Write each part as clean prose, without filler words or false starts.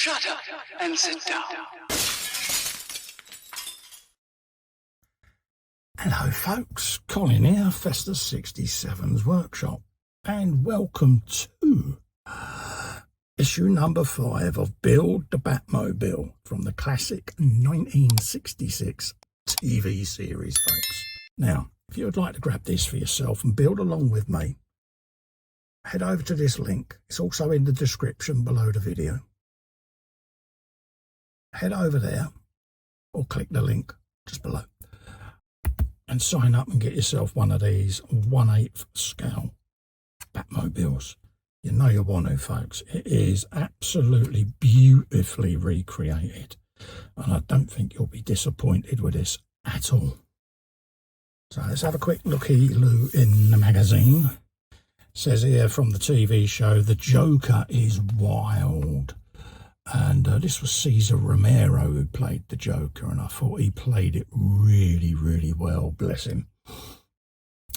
Shut up and sit down. Hello folks, Colin here, Festus 67's Workshop, and welcome to issue number 5 of Build the Batmobile from the classic 1966 TV series, folks. Now, if you would like to grab this for yourself and build along with me, head over to this link. It's also in the description below the video. Head over there or click the link just below and sign up and get yourself one of these 1/8 scale Batmobiles. You know you want to, folks. It is absolutely beautifully recreated, and I don't think you'll be disappointed with this at all. So let's have a quick looky-loo in the magazine. It says here from the TV show, the Joker is wild. And this was Cesar Romero who played the Joker, and I thought he played it really, really well, bless him.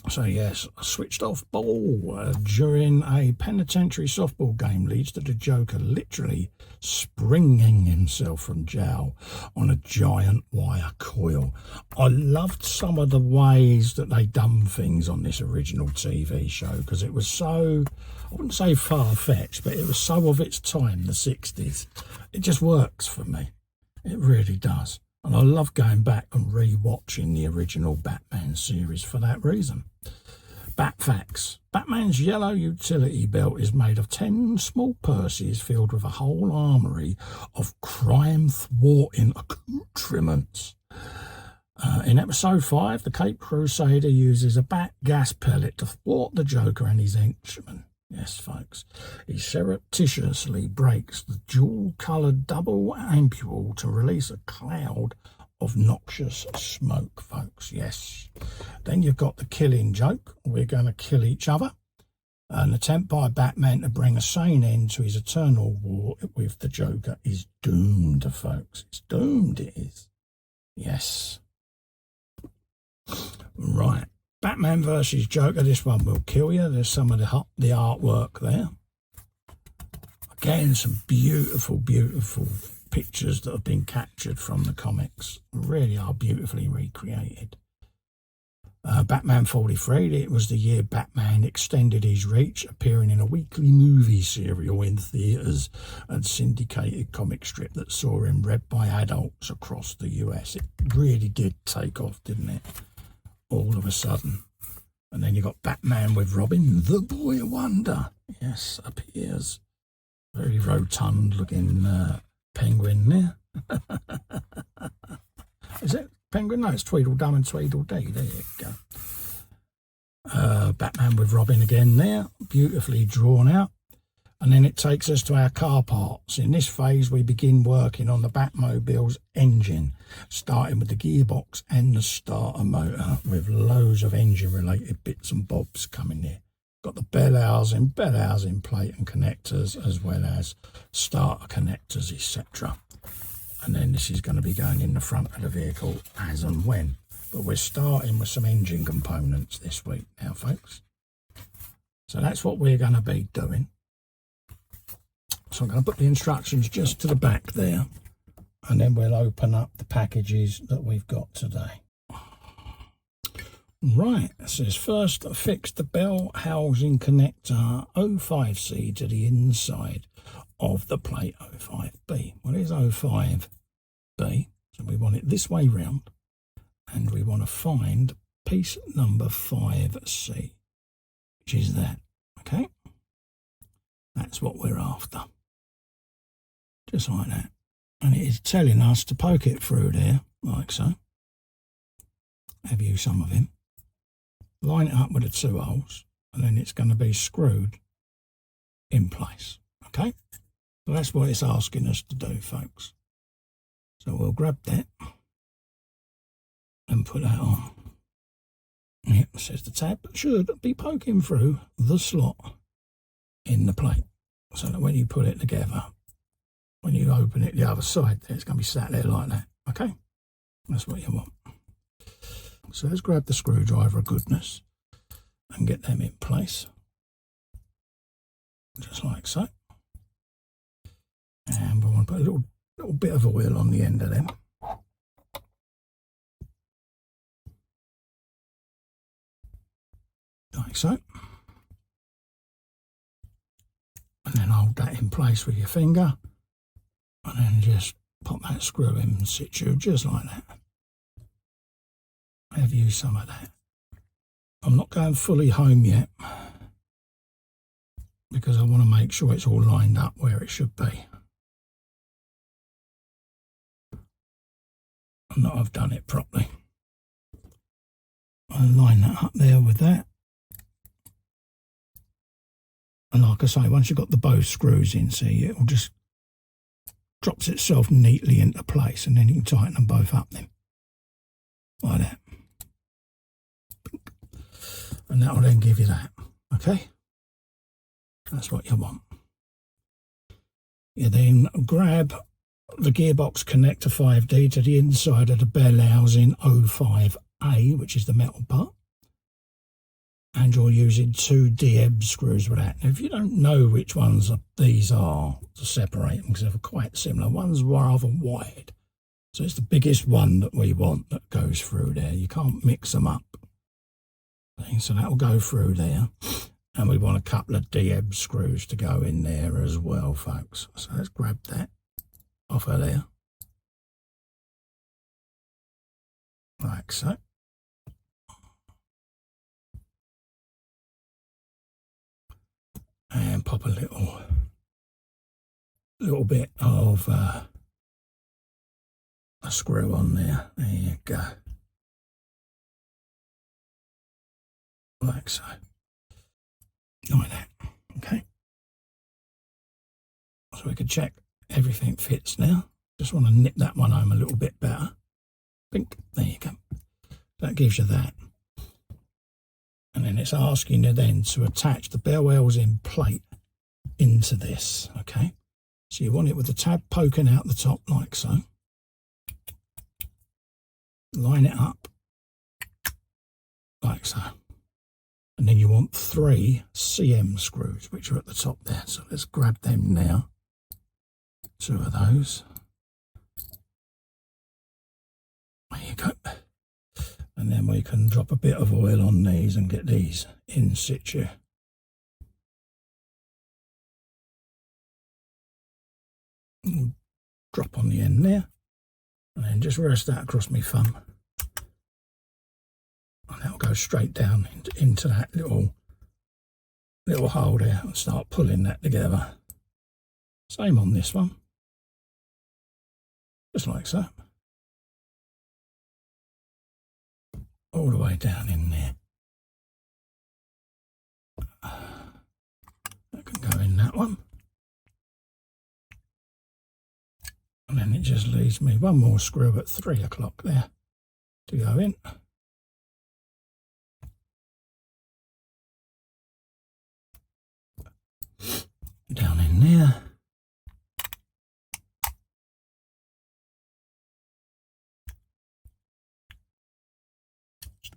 So yes, a switched off ball during a penitentiary softball game leads to the Joker literally springing himself from jail on a giant wire coil. I loved some of the ways that they done things on this original TV show, because it was so, I wouldn't say far-fetched, but it was so of its time, the 60s. It just works for me. It really does. And I love going back and re-watching the original Batman series for that reason. Bat facts. Batman's yellow utility belt is made of 10 small purses filled with a whole armoury of crime-thwarting accoutrements. In episode 5, the Cape Crusader uses a bat gas pellet to thwart the Joker and his henchmen. Yes, folks, he surreptitiously breaks the dual-coloured double ampule to release a cloud of noxious smoke, folks, yes. Then you've got the killing joke. We're going to kill each other. An attempt by Batman to bring a sane end to his eternal war with the Joker is doomed, folks. It's doomed, it is. Yes. Right. Batman versus Joker, this one will kill you. There's some of the artwork there. Again, some beautiful, beautiful pictures that have been captured from the comics. Really are beautifully recreated. Batman 43, it was the year Batman extended his reach, appearing in a weekly movie serial in theatres and syndicated comic strip that saw him read by adults across the US. It really did take off, didn't it? All of a sudden. And then you got Batman with Robin, the Boy Wonder. Yes, appears. Very rotund looking penguin there. Is it penguin? No, it's Tweedledum and Tweedledee. There you go. Batman with Robin again there. Beautifully drawn out. And then it takes us to our car parts. In this phase, we begin working on the Batmobile's engine, starting with the gearbox and the starter motor, with loads of engine-related bits and bobs coming there. Got the bell housing plate and connectors, as well as starter connectors, etc. And then this is going to be going in the front of the vehicle as and when. But we're starting with some engine components this week now, folks. So that's what we're going to be doing. So I'm going to put the instructions just to the back there, and then we'll open up the packages that we've got today. Right, it says first fix the bell housing connector 05C to the inside of the plate 05B. Well, here's 05B, so we want it this way round, and we want to find piece number 5C, which is that, okay? That's what we're after. Just like that. And it is telling us to poke it through there, like so. Have you some of him. Line it up with the 2 holes, and then it's going to be screwed in place. Okay? So that's what it's asking us to do, folks. So we'll grab that and put that on. Yep, says the tab should be poking through the slot in the plate, so that when you put it together, when you open it the other side, it's going to be sat there like that. Okay, that's what you want. So let's grab the screwdriver of goodness and get them in place, just like so. And we'll want to put a little bit of oil on the end of them. Like so. And then hold that in place with your finger. And then just pop that screw in situ, just like that. Have used some of that. I'm not going fully home yet, because I want to make sure it's all lined up where it should be. And that I've done it properly. I'll line that up there with that. And like I say, once you've got the both screws in, see, it will just drops itself neatly into place, and then you can tighten them both up then. Like that. And that will then give you that. Okay? That's what you want. You then grab the gearbox connector 5D to the inside of the bell housing 05A, which is the metal part. And you're using 2 DB screws with that. Now, if you don't know which ones these are to separate them, because they're quite similar, one's rather wide. So it's the biggest one that we want that goes through there. You can't mix them up. So that will go through there. And we want a couple of DB screws to go in there as well, folks. So let's grab that off of there. Like so. And pop a little bit of a screw on there. There you go. Like so. Like that. Okay. So we can check everything fits now. Just want to nip that one home a little bit better. Pink. There you go. That gives you that. And then it's asking you then to attach the bell housing plate into this, okay? So you want it with the tab poking out the top like so. Line it up like so. And then you want 3 CM screws, which are at the top there. So let's grab them now. 2 of those. There you go. And then we can drop a bit of oil on these and get these in situ. Drop on the end there. And then just rest that across my thumb. And that'll go straight down into that little hole there and start pulling that together. Same on this one. Just like so. All the way down in there. That can go in that one. And then it just leaves me one more screw at 3 o'clock there to go in. Down in there.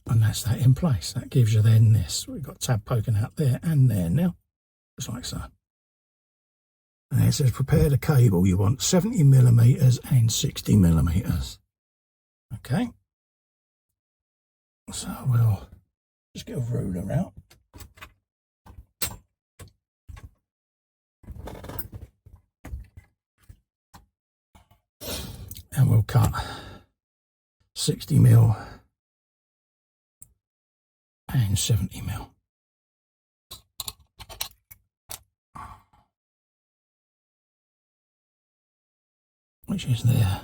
And that's that in place. That gives you then this. We've got tab poking out there and there now. Just like so. And it says prepare the cable. You want 70mm and 60mm. Okay. So we'll just get a ruler out. And we'll cut 60mm and 70mm. Which is there.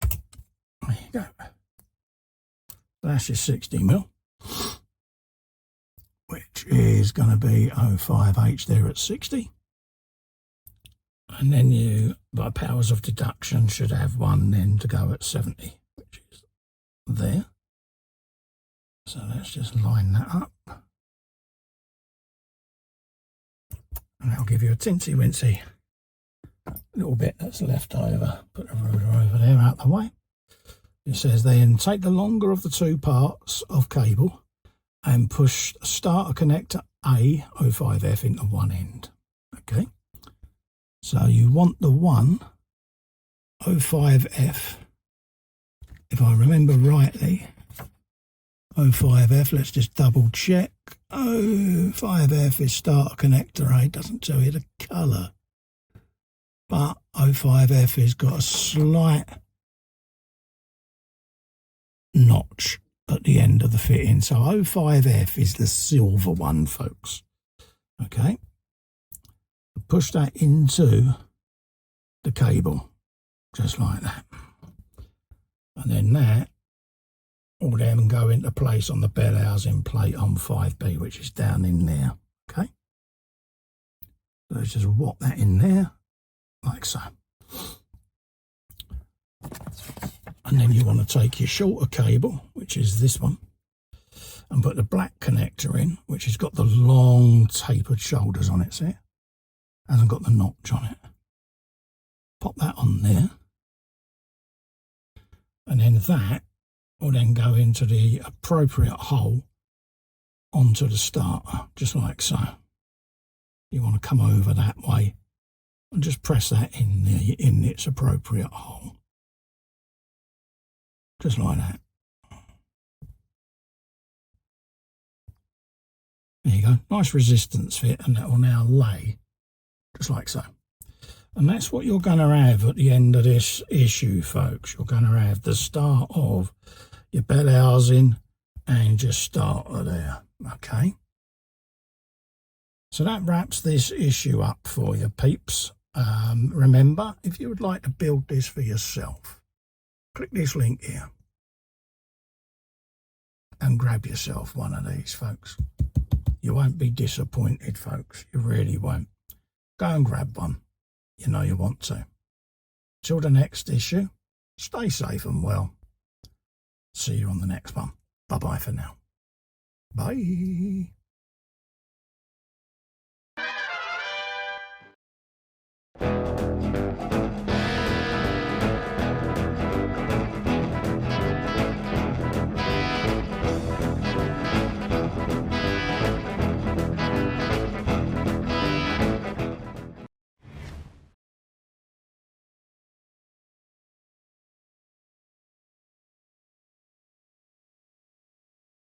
There you go. That's your 60mm, which is going to be 05H there at 60. And then you, by powers of deduction, should have one then to go at 70, which is there. So let's just line that up. And that'll give you a tinsy-wincy little bit that's left over. Put a ruler over there out the way. It says then take the longer of the 2 parts of cable and push starter connector A 05F into one end. Okay. So you want the one 05F, if I remember rightly. 05F, let's just double check. 05F is starter connector A, doesn't tell you the colour. But 05F has got a slight notch at the end of the fitting. So 05F is the silver one, folks. Okay. Push that into the cable, just like that. And then that will then go into place on the bell housing plate on 5B, which is down in there. Okay. So let's just whop that in there, like so. And then you want to take your shorter cable, which is this one, and put the black connector in, which has got the long tapered shoulders on it, see? Hasn't got the notch on it. Pop that on there. And then that will then go into the appropriate hole onto the starter, just like so. You want to come over that way and just press that in its appropriate hole. Just like that. There you go. Nice resistance fit, and that will now lay just like so. And that's what you're going to have at the end of this issue, folks. You're going to have the start of your bell housing and your starter there. Okay. So that wraps this issue up for you, peeps. Remember, if you would like to build this for yourself, click this link here and grab yourself one of these, folks. You won't be disappointed, folks. You really won't. Go and grab one. You know you want to. Till the next issue, stay safe and well. See you on the next one. Bye-bye for now. Bye.